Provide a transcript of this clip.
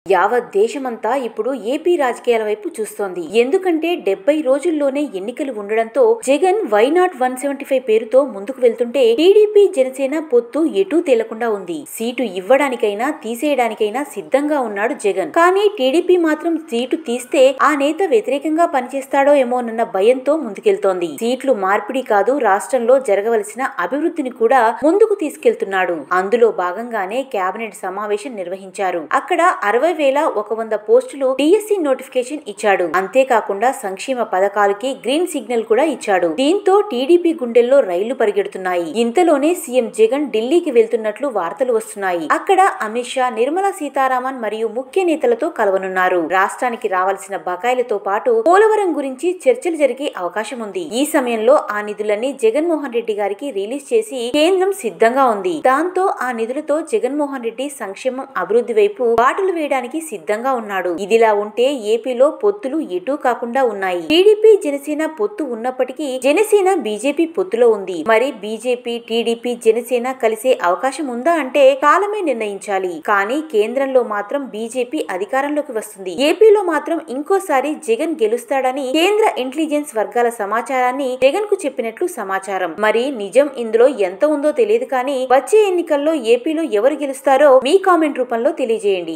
యావత్ దేశమంతా ఇప్పుడు ఏపీ రాజకీయాల వైపు చూస్తోంది. ఎందుకంటే 70 రోజుల్లోనే ఎన్నికలు ఉండడంతో జగన్ వై నాట్ 175 పేరుతో ముందుకు వెళ్తుంటే టీడీపీ జనసేన పొత్తు ఎటూ తేలకుండా ఉంది. సీటు ఇవ్వడానికైనా తీసేయడానికైనా సిద్ధంగా ఉన్నాడు జగన్. కానీ టీడీపీ మాత్రం సీటు తీస్తే ఆ నేత వ్యతిరేకంగా పనిచేస్తాడో ఏమోనన్న భయంతో ముందుకెళ్తోంది. సీట్లు మార్పిడి కాదు, రాష్ట్రంలో జరగవలసిన అభివృద్ధిని కూడా ముందుకు తీసుకెళ్తున్నాడు. అందులో భాగంగానే కేబినెట్ సమావేశం నిర్వహించారు. అక్కడ 60,100 పోస్టులు డిఎస్సి నోటిఫికేషన్ ఇచ్చాడు. అంతేకాకుండా సంక్షేమ పథకాలకి గ్రీన్ సిగ్నల్ కూడా ఇచ్చాడు. దీంతో టీడీపీ గుండెల్లో రైళ్లు పరిగెడుతున్నాయి. ఇంతలోనే సీఎం జగన్ ఢిల్లీకి వెళ్తున్నట్లు వార్తలు వస్తున్నాయి. అక్కడ అమిత్ షా, నిర్మలా సీతారామన్ మరియు ముఖ్య నేతలతో కలవనున్నారు. రాష్ట్రానికి రావాల్సిన బకాయిలతో పాటు పోలవరం గురించి చర్చలు జరిగే అవకాశం ఉంది. ఈ సమయంలో ఆ నిధులన్నీ జగన్మోహన్ రెడ్డి గారికి రిలీజ్ చేసి కేంద్రం సిద్ధంగా ఉంది. దాంతో ఆ నిధులతో జగన్మోహన్ రెడ్డి సంక్షేమం అభివృద్ధి వైపు బాటలు వేయడానికి సిద్ధంగా ఉన్నాడు. ఇదిలా ఉంటే ఏపీలో పొత్తులు ఎటూ కాకుండా ఉన్నాయి. టీడీపీ జనసేన పొత్తు ఉన్నప్పటికీ జనసేన బీజేపీ పొత్తులో ఉంది. మరి బీజేపీ, టీడీపీ, జనసేన కలిసే అవకాశం ఉందా అంటే కాలమే నిర్ణయించాలి. కానీ కేంద్రంలో మాత్రం బీజేపీ అధికారంలోకి వస్తుంది. ఏపీలో మాత్రం ఇంకోసారి జగన్ గెలుస్తాడని కేంద్ర ఇంటెలిజెన్స్ వర్గాల సమాచారాన్ని జగన్ కు చెప్పినట్లు సమాచారం. మరి నిజం ఇందులో ఎంత ఉందో తెలియదు. కానీ వచ్చే ఎన్నికల్లో ఏపీలో ఎవరు గెలుస్తారో మీ కామెంట్ రూపంలో తెలియజేయండి.